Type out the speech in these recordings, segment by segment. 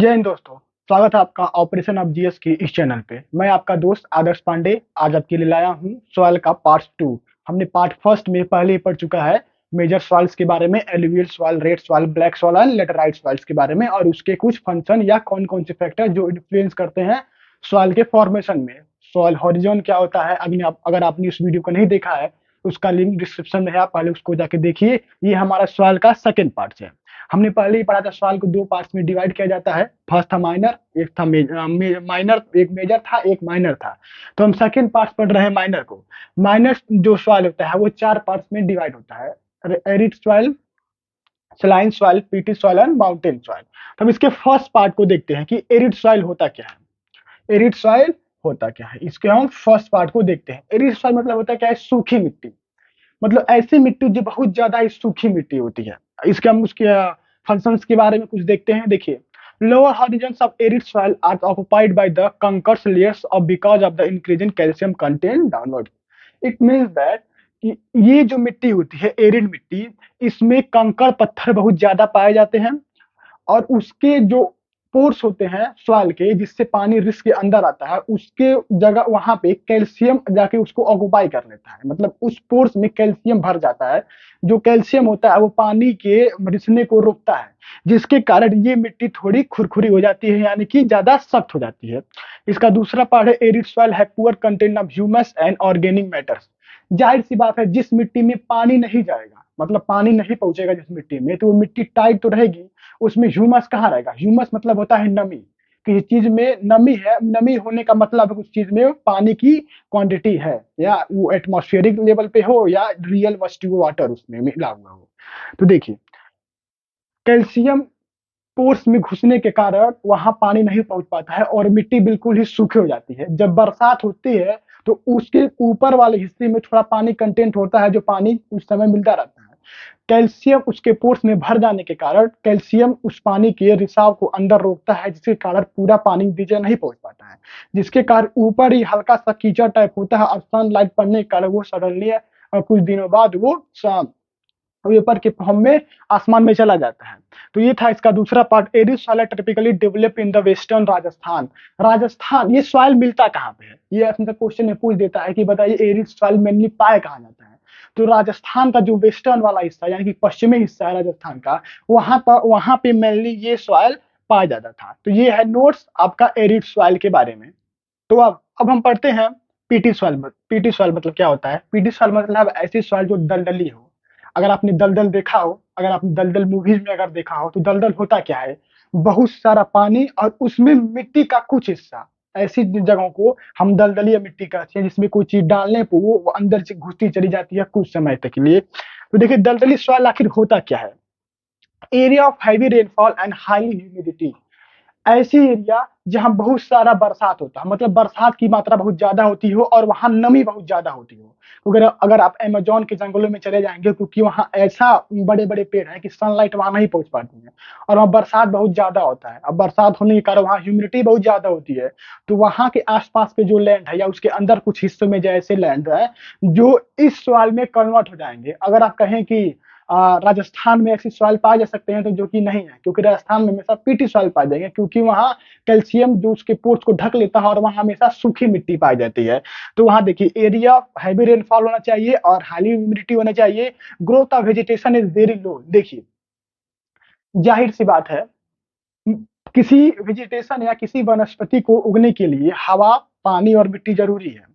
जय हिंद दोस्तों। स्वागत है आपका ऑपरेशन ऑफ जीएस की इस चैनल पे। मैं आपका दोस्त आदर्श पांडे आज आपके लिए लाया हूँ सवाल का पार्ट 2। हमने पार्ट फर्स्ट में पहले ही पढ़ चुका है मेजर सवाल्स के बारे में, एलुवियल सवाल, रेड सवाल, ब्लैक सवाल एंड लेटराइट सवाल्स के बारे में और उसके कुछ फंक्शन या कौन कौन से फैक्टर जो इन्फ्लुएंस करते हैं सवाल के फॉर्मेशन में। सवाल हॉरिजॉन क्या होता है, अगर आपने उस वीडियो को नहीं देखा है उसका लिंक डिस्क्रिप्शन में है, आप पहले उसको जाके देखिए। ये हमारा सवाल का सेकेंड पार्ट है। हमने पहले ही पढ़ा था सवाल को दो पार्ट्स में डिवाइड किया जाता है। फर्स्ट था माइनर, एक था माइनर, एक मेजर था, एक माइनर था। तो हम सेकंड पार्ट पढ़ रहे हैं माइनर को। माइनर जो सवाल होता है वो चार पार्ट्स में डिवाइड होता है: arid soil, saline soil, PT soil and mountain soil. तो हम इसके फर्स्ट पार्ट को देखते हैं कि एरिड सॉइल होता क्या है। एरिड सॉइल होता क्या है, इसके हम फर्स्ट पार्ट को देखते हैं। एरिड सॉइल मतलब होता है क्या है, सूखी मिट्टी। मतलब ऐसी मिट्टी जो बहुत ज्यादा ही सूखी मिट्टी होती है। इसके हम उसके फंक्शंस के बारे में कुछ देखते हैं। देखिए, lower horizons of arid soil are occupied by the kankars layers of because of the increase in calcium content downward. It means that कि ये जो मिट्टी होती है एरिड मिट्टी, इसमें कंकड़ पत्थर बहुत ज्यादा पाए जाते हैं और उसके जो पोर्स होते हैं सॉइल के, जिससे पानी रिस के अंदर आता है, उसके जगह वहां पे कैल्शियम जाके उसको ऑक्युपाई कर लेता है। मतलब उस पोर्स में कैल्शियम भर जाता है। जो कैल्शियम होता है वो पानी के रिसने को रोकता है, जिसके कारण ये मिट्टी थोड़ी खुरखुरी हो जाती है, यानी कि ज्यादा सख्त हो जाती है। इसका दूसरा पार्ट है एरिड सॉइल है poor content of humus and organic matters. जाहिर सी बात है, जिस मिट्टी में पानी नहीं जाएगा, मतलब पानी नहीं पहुंचेगा जिस मिट्टी में, तो वो मिट्टी टाइट तो रहेगी। उसमें ह्यूमस कहाँ रहेगा? ह्यूमस मतलब होता है नमी। किसी चीज में नमी है, नमी होने का मतलब है उस चीज में पानी की क्वांटिटी है, या वो एटमॉस्फेरिक लेवल पे हो या रियल वाटर उसमें मिला हुआ हो। तो देखिए, कैल्शियम पोर्स में घुसने के कारण वहां पानी नहीं पहुंच पाता है और मिट्टी बिल्कुल ही सूखी हो जाती है। जब बरसात होती है तो उसके ऊपर वाले हिस्से में थोड़ा पानी कंटेंट होता है, जो पानी उस समय मिलता रहता है। कैल्शियम उसके पोर्स में भर जाने के कारण कैल्शियम उस पानी के रिसाव को अंदर रोकता है, जिसके कारण पूरा पानी नीचे नहीं पहुंच पाता है। जिसके कारण ऊपर ही हल्का सा कीचड़ टाइप होता है और सनलाइट पड़ने के कारण वो सडनली कुछ दिनों बाद वो वेपर के फॉर्म में आसमान में चला जाता है। तो ये था इसका दूसरा part. Arid soil typically develop in the western Rajasthan. Rajasthan, ये सॉइल मिलता कहाँ पे है? ये अपने क्वेश्चन में पूछ देता है कि बताइए एरिड सॉइल मेनली पाया कहाँ जाता है। तो राजस्थान का जो वेस्टर्न वाला हिस्सा यानी कि पश्चिमी हिस्सा है राजस्थान का, वहां पे मेनली ये सॉइल पाया जाता था। तो ये है नोट्स आपका एरिड सॉइल के बारे में। तो अब हम पढ़ते हैं पीटी सॉइल। पीटी सॉइल मतलब क्या होता है? पीटी सॉइल मतलब ऐसी सॉइल जो दलदली हो। अगर आपने दलदल देखा हो, अगर आपने दलदल मूवीज में अगर देखा हो, तो दलदल होता क्या है? बहुत सारा पानी और उसमें मिट्टी का कुछ हिस्सा। ऐसी जगहों को हम दलदली मिट्टी कहते हैं, जिसमें कोई चीज डालने पर वो अंदर से घुसती चली जाती है कुछ समय तक के लिए। तो देखिए, दलदली सॉइल आखिर होता क्या है? Area of heavy rainfall and high humidity. ऐसी एरिया जहां बहुत सारा बरसात होता है, मतलब बरसात की मात्रा बहुत ज्यादा होती हो और वहां नमी बहुत ज्यादा होती हो। अगर अगर आप अमेजोन के जंगलों में चले जाएंगे, क्योंकि वहां ऐसा बड़े बड़े पेड़ हैं कि सनलाइट वहां नहीं पहुंच पाती है और वहां बरसात बहुत ज्यादा होता है। अब बरसात होने के कारण वहां ह्यूमिडिटी बहुत ज्यादा होती है। तो वहां के आसपास के जो लैंड है या उसके अंदर कुछ हिस्सों में जैसे लैंड है जो इस सवाल में कन्वर्ट हो जाएंगे। अगर आप कहें कि राजस्थान में ऐसी सॉइल पाए जा सकते हैं, तो जो कि नहीं है, क्योंकि राजस्थान में हमेशा पीटी सॉइल पाए जाएंगे, क्योंकि वहां कैल्शियम जो उसके पोर्स को ढक लेता है और वहां हमेशा सूखी मिट्टी पाई जाती है। तो वहां देखिए, एरिया हैवी रेनफॉल होना चाहिए और हाई ह्यूमिडिटी होना चाहिए। Growth of vegetation is very low. देखिए, जाहिर सी बात है, किसी वेजिटेशन या किसी वनस्पति को उगने के लिए हवा, पानी और मिट्टी जरूरी है।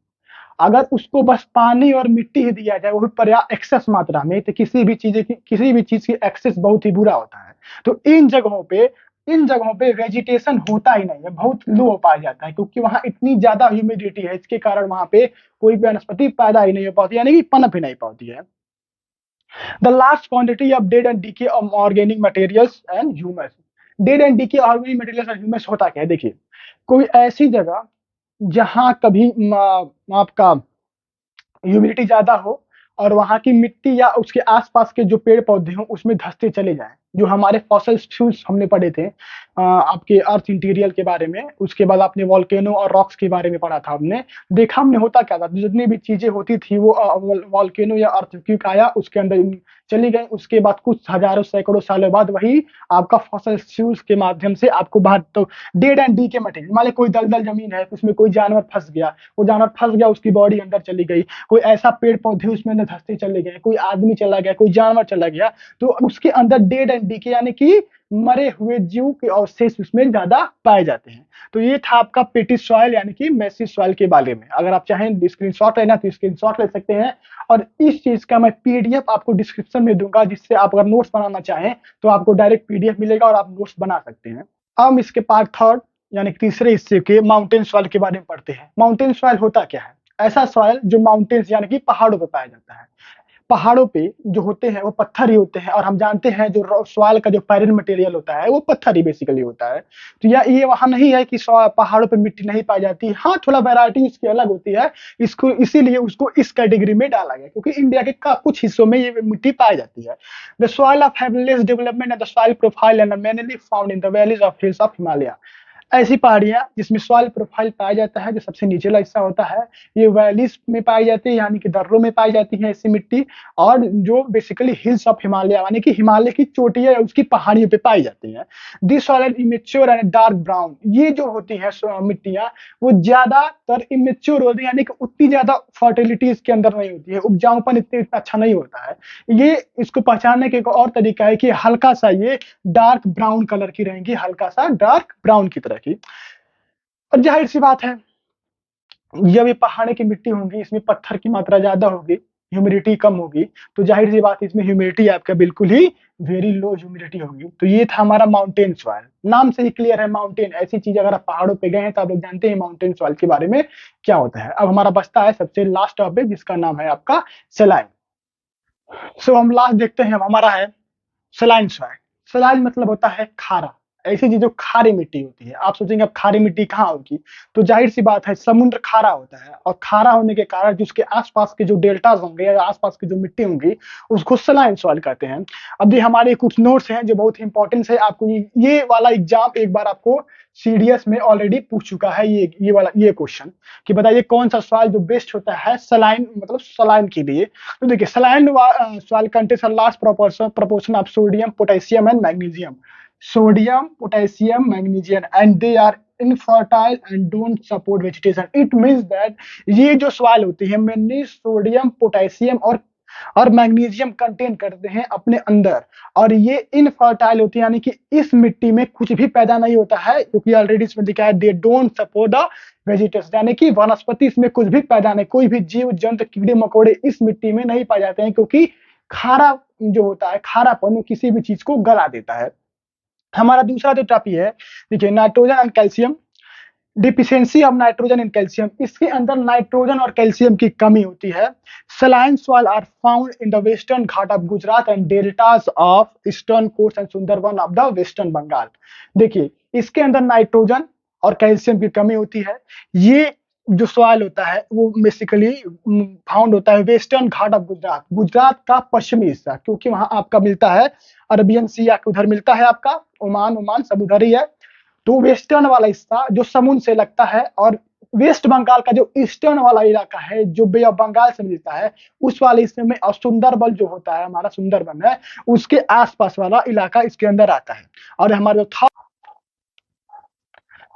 अगर उसको बस पानी और मिट्टी ही दिया जाए, वो भी पर्याप्त एक्सेस मात्रा में, तो किसी भी चीज की एक्सेस बहुत ही बुरा होता है। तो इन जगहों पे वेजिटेशन होता ही नहीं है, बहुत लो पाया जाता है, क्योंकि वहां इतनी ज्यादा ह्यूमिडिटी है। इसके कारण वहां पे कोई भी वनस्पति पैदा ही नहीं हो पाती, यानी कि पनप ही नहीं पाती है। The large quantity of dead and decay of organic materials and humus. Dead and decay organic materials and humus होता क्या है? देखिए, कोई ऐसी जगह जहां कभी आपका ह्यूमिडिटी ज्यादा हो और वहां की मिट्टी या उसके आसपास के जो पेड़ पौधे हों उसमें धंसते चले जाएं, जो हमारे फॉसिल फ्यूल्स हमने पढ़े थे। आपके अर्थ इंटीरियर के बारे में, उसके बाद आपने वोल्केनो और रॉक्स के बारे में पढ़ा था हमने। देखा हमने होता क्या था, जितनी भी चीज़ें होती थी वो वोल्केनो या अर्थक्वेक आया उसके अंदर चली गई, उसके बाद कुछ हज़ारों सैकड़ों सालों बाद वही आपका फॉसिल फ्यूल्स के माध्यम से आपको बाहर तो डेड एंड डी के मटेरियल, मान लीजिए कोई दलदल ज़मीन है, उसमें कोई जानवर फँस गया, वो जानवर फँस गया, उसकी बॉडी अंदर चली गई, कोई ऐसा पेड़-पौधे उसमें अंदर धँसते चले गए, कोई आदमी चला गया, कोई जानवर चला गया, तो उसके अंदर डेड एंड डी के यानी कि मरे हुए जीव के अवशेष उसमें ज़्यादा पाए जाते हैं। तो ये था आपका पेटी सॉइल यानी कि मेसी सॉइल के बारे में। अगर आप चाहें स्क्रीनशॉट लेना तो स्क्रीनशॉट ले सकते हैं, और इस चीज़ का मैं पीडीएफ आपको डिस्क्रिप्शन में दूँगा, जिससे आप अगर नोट्स बनाना चाहें तो आपको डायरेक्ट पीडीएफ मिलेगा और आप नोट्स बना सकते हैं। अब हम इसके पार्ट 3 यानी कि तीसरे हिस्से के माउंटेन सॉइल के बारे में पढ़ते हैं। माउंटेन सॉइल होता क्या है? ऐसा सॉइल जो माउंटेन्स यानी कि पहाड़ों पे पाया जाता है। पहाड़ों पे जो होते हैं वो पत्थर ही होते हैं, और हम जानते हैं जो सॉइल का जो पैरेंट मटेरियल होता है वो पत्थर ही बेसिकली होता है। तो या ये वहाँ नहीं है कि पहाड़ों पे मिट्टी नहीं पाई जाती, हाँ थोड़ा वैरायटी इसकी अलग होती है, इसको इसीलिए उसको इस कैटेगरी में डाला गया क्योंकि इंडिया के कुछ हिस्सों में ये मिट्टी पाई जाती है। The soil of have less development and the soil profile and mainly found in the valleys of hills of Himalaya. ऐसी पहाड़ियाँ जिसमें सॉइल प्रोफाइल पाया जाता है, जो सबसे निचला हिस्सा होता है, ये वैलीज़ में पाई जाती है यानी कि दर्रों में पाई जाती है ऐसी मिट्टी, और जो बेसिकली हिल्स ऑफ हिमालय यानी कि हिमालय की चोटियाँ या उसकी पहाड़ियों पे पाई जाती हैं। This soil is immature and dark brown. ये जो होती हैं मिट्टियाँ, वो ज़्यादातर इमेच्योर होती है यानी कि उतनी ज़्यादा फर्टिलिटी इसके अंदर नहीं होती है, उपजाऊपन इतना अच्छा नहीं होता है। ये इसको पहचानने का एक और तरीका है कि हल्का-सा ये डार्क ब्राउन कलर की रहेंगी, हल्का-सा डार्क ब्राउन की तरह की। और ज़ाहिर-सी बात है, जब ये पहाड़ की मिट्टी होंगी, इसमें पत्थर की मात्रा ज़्यादा होगी, ह्यूमिडिटी कम होगी, तो ज़ाहिर-सी बात है इसमें ह्यूमिडिटी आपका बिल्कुल ही वेरी लो ह्यूमिडिटी होगी। तो ये था हमारा माउंटेन सॉइल। नाम से ही क्लियर है माउंटेन, ऐसी चीज़ अगर आप पहाड़ों पे गए हैं तो आप लोग जानते हैं माउंटेन सॉइल के बारे में क्या होता है। अब हमारा बचता है सबसे लास्ट टॉपिक, जिसका नाम है आपका सलाइन। सो हम लास्ट देखते हैं, अब हमारा है सलाइन सॉइल। सलाइन मतलब होता है खारा, ऐसी चीज जो खारी मिट्टी होती है। आप सोचेंगे अब खारी मिट्टी कहाँ होगी, तो जाहिर सी बात है समुद्र खारा होता है, और खारा होने के कारण जिसके आसपास के जो डेल्टास होंगे या आसपास की जो मिट्टी होंगी उसको सलाइन सॉइल कहते हैं। अब ये हमारे कुछ नोट्स हैं जो बहुत ही इंपॉर्टेंट है, आपको ये वाला एग्जाम एक बार आपको सीडीएस में ऑलरेडी पूछ चुका है ये वाला ये क्वेश्चन, कि बताइए कौन सा सॉइल जो बेस्ट होता है सलाइन मतलब सलाइन के लिए। तो देखिए saline soil contains a large proportion of sodium potassium and magnesium. sodium, potassium, magnesium, and they are infertile and don't support vegetation. It means that ये जो सॉइल होती है मेनली सोडियम, पोटेशियम और मैग्नीशियम कंटेन करते हैं अपने अंदर, और ये इनफर्टाइल होती है यानी कि इस मिट्टी में कुछ भी पैदा नहीं होता है, क्योंकि ऑलरेडी इसमें लिखा है they don't support the vegetation, यानी कि वनस्पति इसमें कुछ भी पैदा नहीं, कोई भी जीव जंतु कीड़े मकोड़े इस मिट्टी में नहीं पाए जाते हैं, क्योंकि खारा जो होता है खारापन वो किसी भी चीज को गला देता है। हमारा दूसरा जो टॉपिक है, देखिए nitrogen and calcium, deficiency of nitrogen and calcium. इसके अंदर नाइट्रोजन और कैल्शियम की कमी होती है। Saline soil are found in the western ghat of Gujarat and deltas of eastern coast and Sundarban of the western Bengal. देखिए इसके अंदर नाइट्रोजन और कैल्शियम की कमी होती है। ये जो सॉइल होता है वो बेसिकली फाउंड होता है वेस्टर्न घाट ऑफ गुजरात, गुजरात का पश्चिमी हिस्सा, क्योंकि वहां आपका मिलता है अरबियन सी, उधर मिलता है आपका ओमान सब उधर ही है। तो वेस्टर्न वाला हिस्सा जो समुद्र से लगता है, और वेस्ट बंगाल का जो ईस्टर्न वाला इलाका है जो बे ऑफ बंगाल से मिलता है, उस वाले हिस्से में, और सुंदरबन जो होता है हमारा सुंदरबन है उसके आसपास वाला इलाका इसके अंदर आता है। और हमारा जो था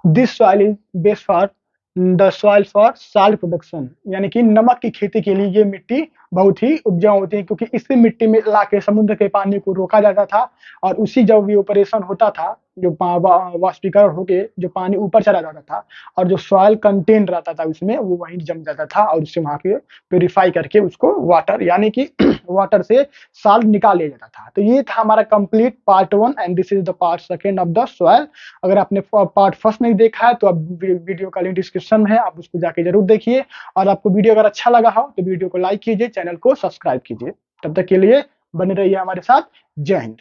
this soil is best for the soil for salt production, यानी कि नमक की खेती के लिए ये मिट्टी बहुत ही उपजाऊ होती है, क्योंकि इसी मिट्टी में लाके समुद्र के पानी को रोका जाता था, और उसी जब ये ऑपरेशन होता था जो वाष्पीकरण होके जो पानी ऊपर चला जाता था, और जो सॉइल कंटेन रहता था उसमें वो वहीं जम जाता था, और उससे वहां के प्योरीफाई करके उसको वाटर यानी कि वाटर से साल्ट निकाल लिया जाता था। तो ये था हमारा complete part 1 and this is the part 2 of the soil. अगर आपने पार्ट 1 नहीं देखा है तो अब वीडियो का लिंक डिस्क्रिप्शन में है, आप उसको जाके जरूर देखिए, और आपको वीडियो अगर अच्छा लगा हो तो वीडियो को लाइक कीजिए, चैनल को सब्सक्राइब कीजिए। तब तक के लिए बने रहिए हमारे साथ। जय हिंद।